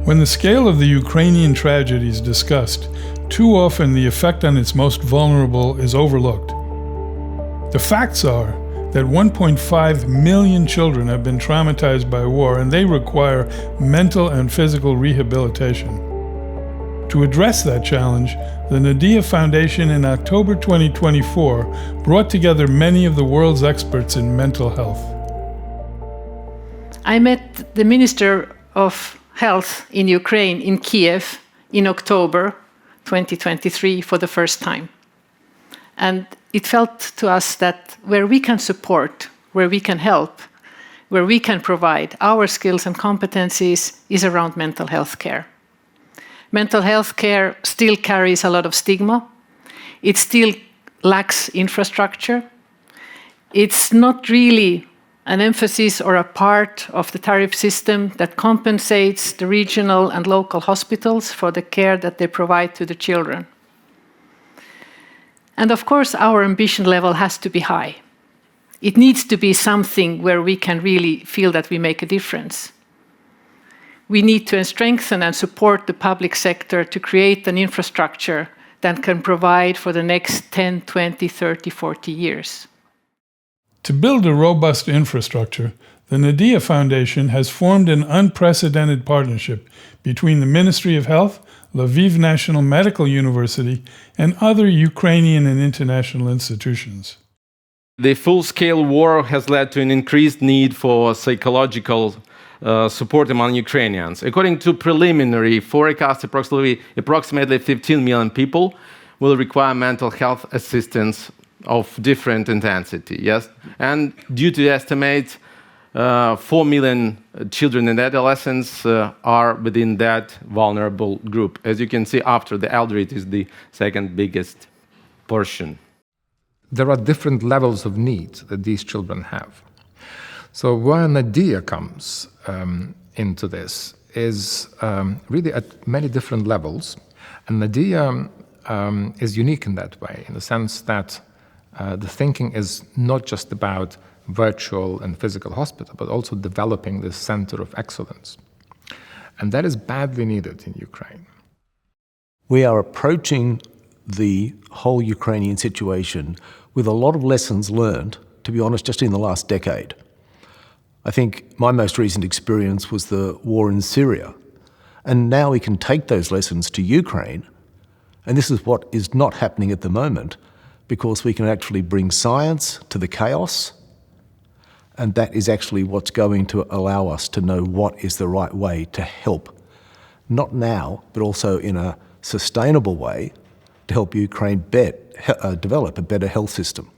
When the scale of the Ukrainian tragedy is discussed, too often the effect on its most vulnerable is overlooked. The facts are that 1.5 million children have been traumatized by war, and they require mental and physical rehabilitation. To address that challenge, the Nadija Foundation in October 2024 brought together many of the world's experts in mental health. I met the Minister of Health in Ukraine, in Kiev, in October 2023 for the first time. And it felt to us that where we can support, where we can help, where we can provide our skills and competencies is around mental health care. Mental health care still carries a lot of stigma. It still lacks infrastructure. It's not really an emphasis or a part of the tariff system that compensates the regional and local hospitals for the care that they provide to the children. And of course, our ambition level has to be high. It needs to be something where we can really feel that we make a difference. We need to strengthen and support the public sector to create an infrastructure that can provide for the next 10, 20, 30, 40 years. To build a robust infrastructure, the Nadija Foundation has formed an unprecedented partnership between the Ministry of Health, Lviv National Medical University, and other Ukrainian and international institutions. The full-scale war has led to an increased need for psychological support among Ukrainians. According to preliminary forecasts, approximately 15 million people will require mental health assistance of different intensity. Yes, and due to estimate, 4 million children and adolescents are within that vulnerable group. As you can see, after the elderly, it is the second biggest portion. There are different levels of needs that these children have. So where Nadija comes into this is really at many different levels. And Nadija is unique in that way, in the sense that the thinking is not just about virtual and physical hospital, but also developing this center of excellence. And that is badly needed in Ukraine. We are approaching the whole Ukrainian situation with a lot of lessons learned, to be honest, just in the last decade. I think my most recent experience was the war in Syria. And now we can take those lessons to Ukraine, and this is what is not happening at the moment, because we can actually bring science to the chaos, and that is actually what's going to allow us to know what is the right way to help, not now, but also in a sustainable way to help Ukraine develop a better health system.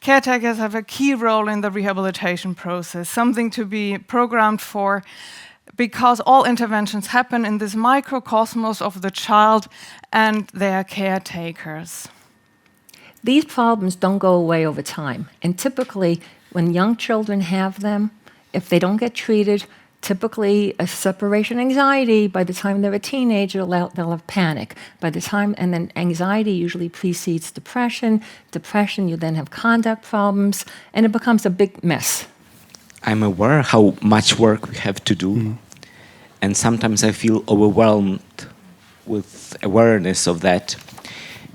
Caretakers have a key role in the rehabilitation process, something to be programmed for, because all interventions happen in this microcosmos of the child and their caretakers. These problems don't go away over time, and typically when young children have them, if they don't get treated, typically a separation anxiety, by the time they're a teenager, they'll have panic. And then anxiety usually precedes depression. Depression, you then have conduct problems, and it becomes a big mess. I'm aware how much work we have to do, and sometimes I feel overwhelmed with awareness of that.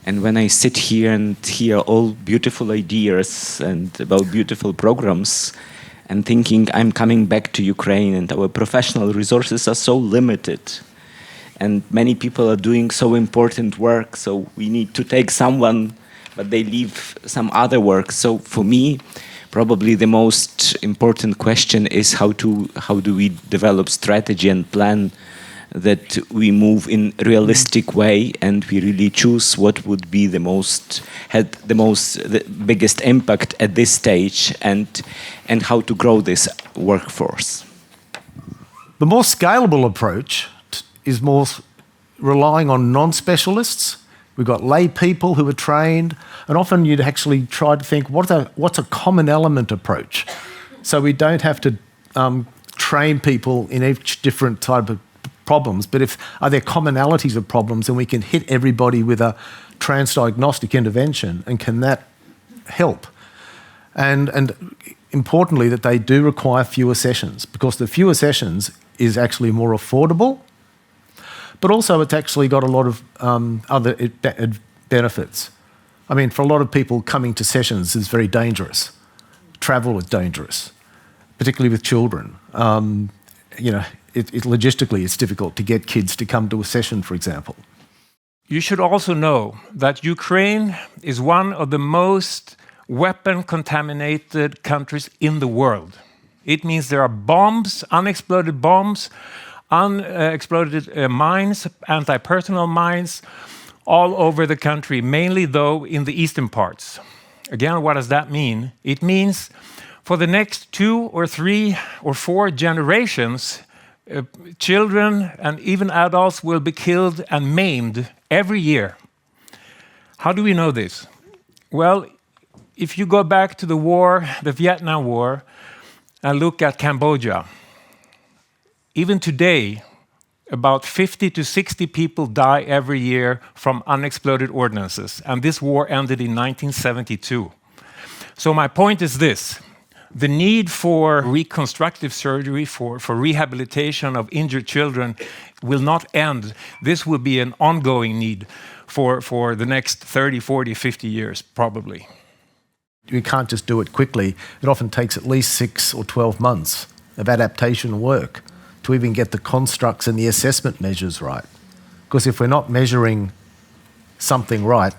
And when I sit here and hear all beautiful ideas and about beautiful programs, and thinking I'm coming back to Ukraine and our professional resources are so limited, and many people are doing so important work, so we need to take someone, but they leave some other work. So for me, probably the most important question is how do we develop strategy and plan that we move in a realistic way, and we really choose what would be the biggest impact at this stage, and how to grow this workforce. The more scalable approach is more relying on non-specialists. We've got lay people who are trained, and often you'd actually try to think, what's a common element approach? So we don't have to train people in each different type of problems, but are there commonalities of problems, and we can hit everybody with a transdiagnostic intervention, and can that help? And importantly, that they do require fewer sessions, because the fewer sessions is actually more affordable but also it's actually got a lot of other benefits. I mean, for a lot of people, coming to sessions is very dangerous. Travel is dangerous, particularly with children. Logistically, it's difficult to get kids to come to a session, for example. You should also know that Ukraine is one of the most weapon-contaminated countries in the world. It means there are bombs, unexploded mines, anti-personnel mines, all over the country, mainly though in the eastern parts. Again, what does that mean? It means for the next 2 or 3 or 4 generations, children and even adults will be killed and maimed every year. How do we know this? Well, if you go back to the war, the Vietnam War, and look at Cambodia, even today, about 50 to 60 people die every year from unexploded ordnances, and this war ended in 1972. So my point is this: the need for reconstructive surgery, for rehabilitation of injured children will not end. This will be an ongoing need for the next 30, 40, 50 years, probably. You can't just do it quickly. It often takes at least 6 or 12 months of adaptation work to even get the constructs and the assessment measures right. Because if we're not measuring something right,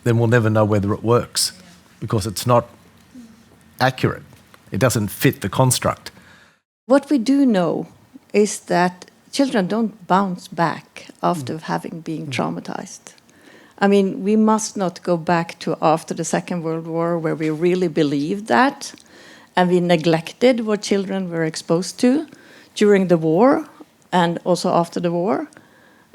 then we'll never know whether it works, because it's not accurate. It doesn't fit the construct. What we do know is that children don't bounce back after having been traumatized. I mean, we must not go back to after the Second World War, where we really believed that, and we neglected what children were exposed to during the war and also after the war.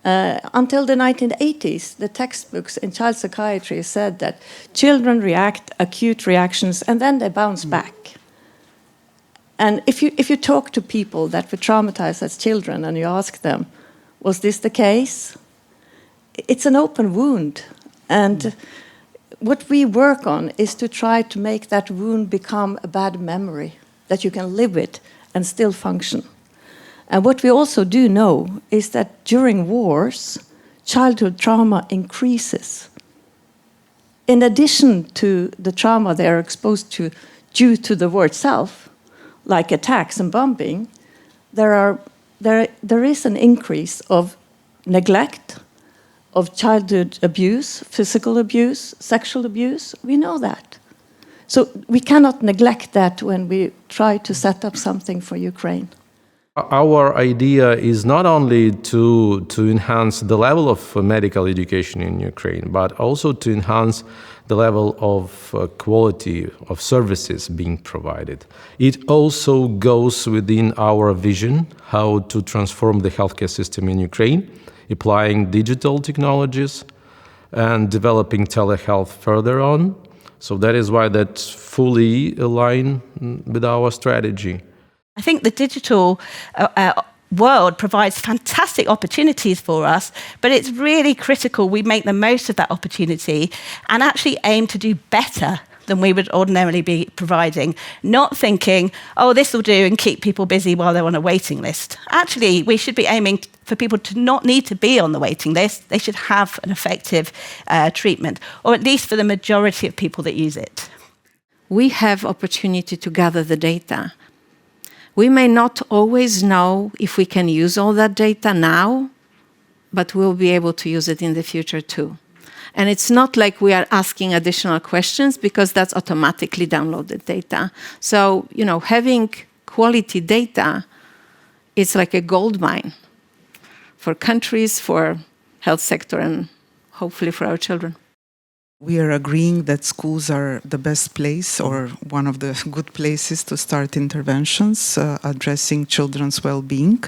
Until the 1980s, the textbooks in child psychiatry said that children react acute reactions and then they bounce back. And if you talk to people that were traumatized as children and you ask them, was this the case? It's an open wound. And what we work on is to try to make that wound become a bad memory that you can live with and still function. And what we also do know is that during wars, childhood trauma increases. In addition to the trauma they are exposed to due to the war itself, like attacks and bombing, there is an increase of neglect, of childhood abuse, physical abuse, sexual abuse. We know that. So we cannot neglect that when we try to set up something for Ukraine. Our idea is not only to enhance the level of medical education in Ukraine, but also to enhance the level of quality of services being provided. It also goes within our vision how to transform the healthcare system in Ukraine, applying digital technologies and developing telehealth further on. So that is why that's fully aligned with our strategy. I think the digital world provides fantastic opportunities for us, but it's really critical we make the most of that opportunity and actually aim to do better than we would ordinarily be providing, not thinking, oh, this will do and keep people busy while they're on a waiting list. Actually, we should be aiming for people to not need to be on the waiting list. They should have an effective treatment, or at least for the majority of people that use it. We have opportunity to gather the data. We may not always know if we can use all that data now, but we'll be able to use it in the future too. And it's not like we are asking additional questions, because that's automatically downloaded data. So, having quality data is like a gold mine for countries, for health sector, and hopefully for our children. We are agreeing that schools are the best place, or one of the good places to start interventions addressing children's well-being.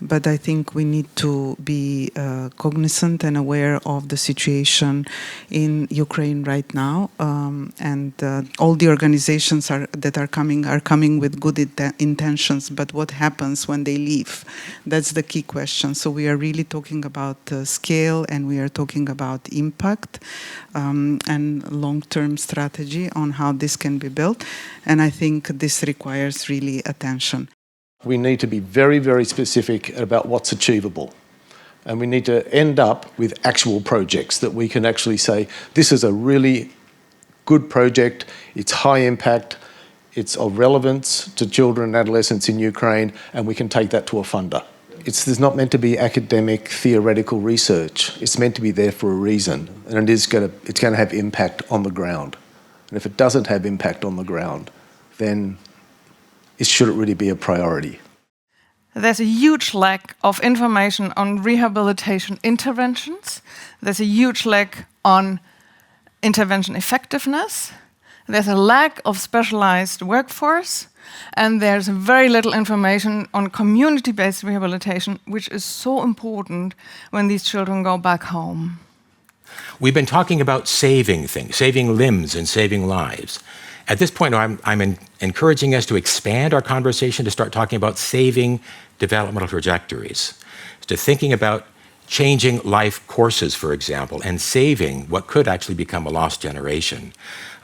But I think we need to be cognizant and aware of the situation in Ukraine right now. And all the organizations that are coming with good intentions. But what happens when they leave? That's the key question. So we are really talking about scale, and we are talking about impact. And long-term strategy on how this can be built. And I think this requires really attention. We need to be very, very specific about what's achievable. And we need to end up with actual projects that we can actually say, this is a really good project, it's high impact, it's of relevance to children and adolescents in Ukraine, and we can take that to a funder. It's not meant to be academic, theoretical research. It's meant to be there for a reason, and it's going to have impact on the ground. And if it doesn't have impact on the ground, then it shouldn't really be a priority. There's a huge lack of information on rehabilitation interventions. There's a huge lack on intervention effectiveness. There's a lack of specialized workforce. And there's very little information on community-based rehabilitation, which is so important when these children go back home. We've been talking about saving things, saving limbs and saving lives. At this point, I'm encouraging us to expand our conversation to start talking about saving developmental trajectories, to thinking about changing life courses, for example, and saving what could actually become a lost generation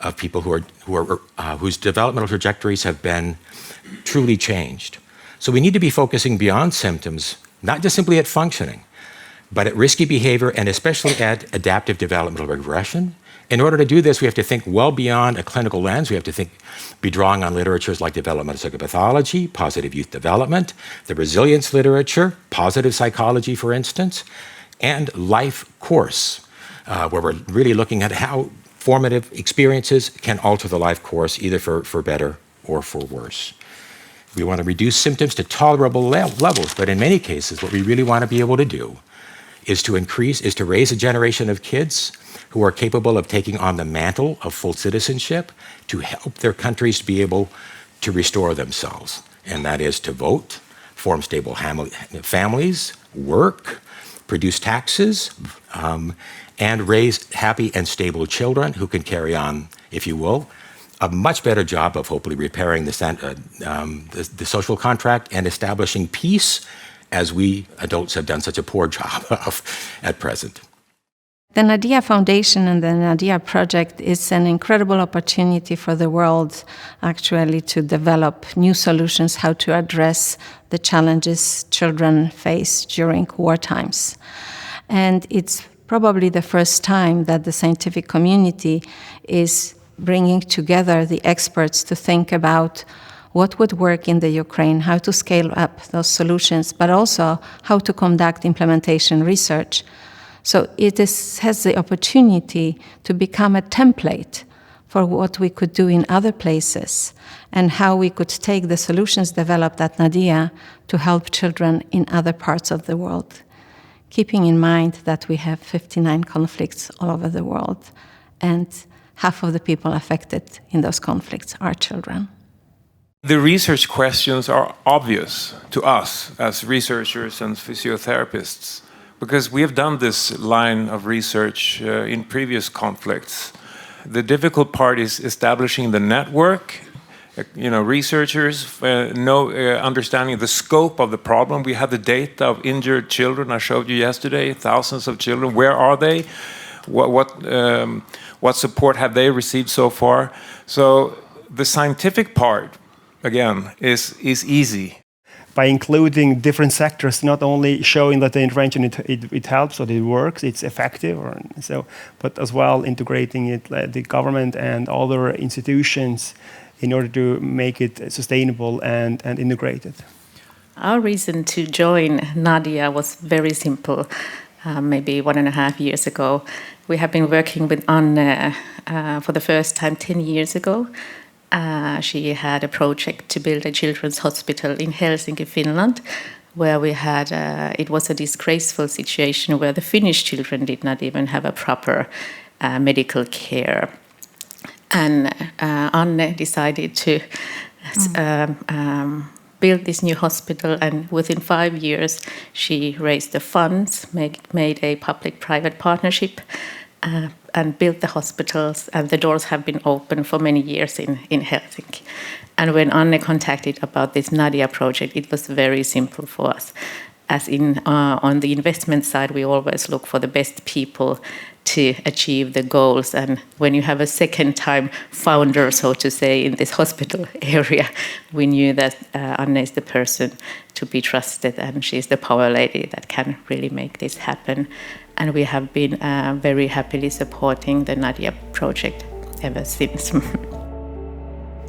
of people whose developmental trajectories have been truly changed. So we need to be focusing beyond symptoms, not just simply at functioning, but at risky behavior and especially at adaptive developmental regression. In order to do this, we have to think well beyond a clinical lens. We have to be drawing on literatures like developmental psychopathology, positive youth development, the resilience literature, positive psychology, for instance, and life course, where we're really looking at how formative experiences can alter the life course, either for better or for worse. We want to reduce symptoms to tolerable levels, but in many cases, what we really want to be able to do is to raise a generation of kids who are capable of taking on the mantle of full citizenship to help their countries to be able to restore themselves. And that is to vote, form stable families, work, produce taxes, and raise happy and stable children who can carry on, if you will, a much better job of hopefully repairing the social contract and establishing peace, as we adults have done such a poor job of at present. The Nadija Foundation and the Nadija Project is an incredible opportunity for the world, actually, to develop new solutions how to address the challenges children face during war times. And it's probably the first time that the scientific community is bringing together the experts to think about what would work in the Ukraine, how to scale up those solutions, but also how to conduct implementation research. So it has the opportunity to become a template for what we could do in other places and how we could take the solutions developed at Nadija to help children in other parts of the world, keeping in mind that we have 59 conflicts all over the world, and half of the people affected in those conflicts are children. The research questions are obvious to us as researchers and physiotherapists, because we have done this line of research in previous conflicts. The difficult part is establishing the network, researchers understanding the scope of the problem. We have the data of injured children I showed you yesterday, thousands of children. Where are they? What support have they received so far? So the scientific part, again, is easy. By including different sectors, not only showing that the intervention it helps or it works, it's effective, but as well integrating it, the government and other institutions, in order to make it sustainable and integrated. Our reason to join Nadija was very simple. Maybe 1.5 years ago, we have been working with Anne for the first time 10 years ago. She had a project to build a children's hospital in Helsinki, Finland, where we had, it was a disgraceful situation where the Finnish children did not even have a proper medical care. And Anne decided to build this new hospital, and within 5 years she raised the funds, made a public-private partnership, and built the hospitals, and the doors have been open for many years in Helsinki. And when Anne contacted about this Nadija project, it was very simple for us. as in on the investment side, we always look for the best people to achieve the goals. And when you have a second-time founder, so to say, in this hospital area, we knew that Anne is the person to be trusted, and she's the power lady that can really make this happen. And we have been very happily supporting the Nadija project ever since.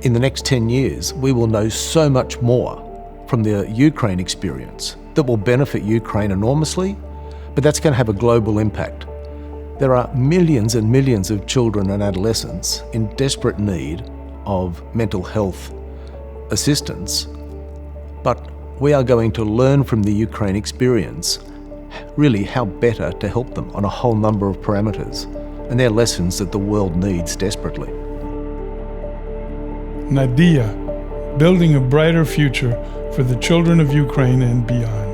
In the next 10 years, we will know so much more from the Ukraine experience that will benefit Ukraine enormously, but that's going to have a global impact. There are millions and millions of children and adolescents in desperate need of mental health assistance, but we are going to learn from the Ukraine experience really how better to help them on a whole number of parameters, and they're lessons that the world needs desperately. Nadija, building a brighter future for the children of Ukraine and beyond.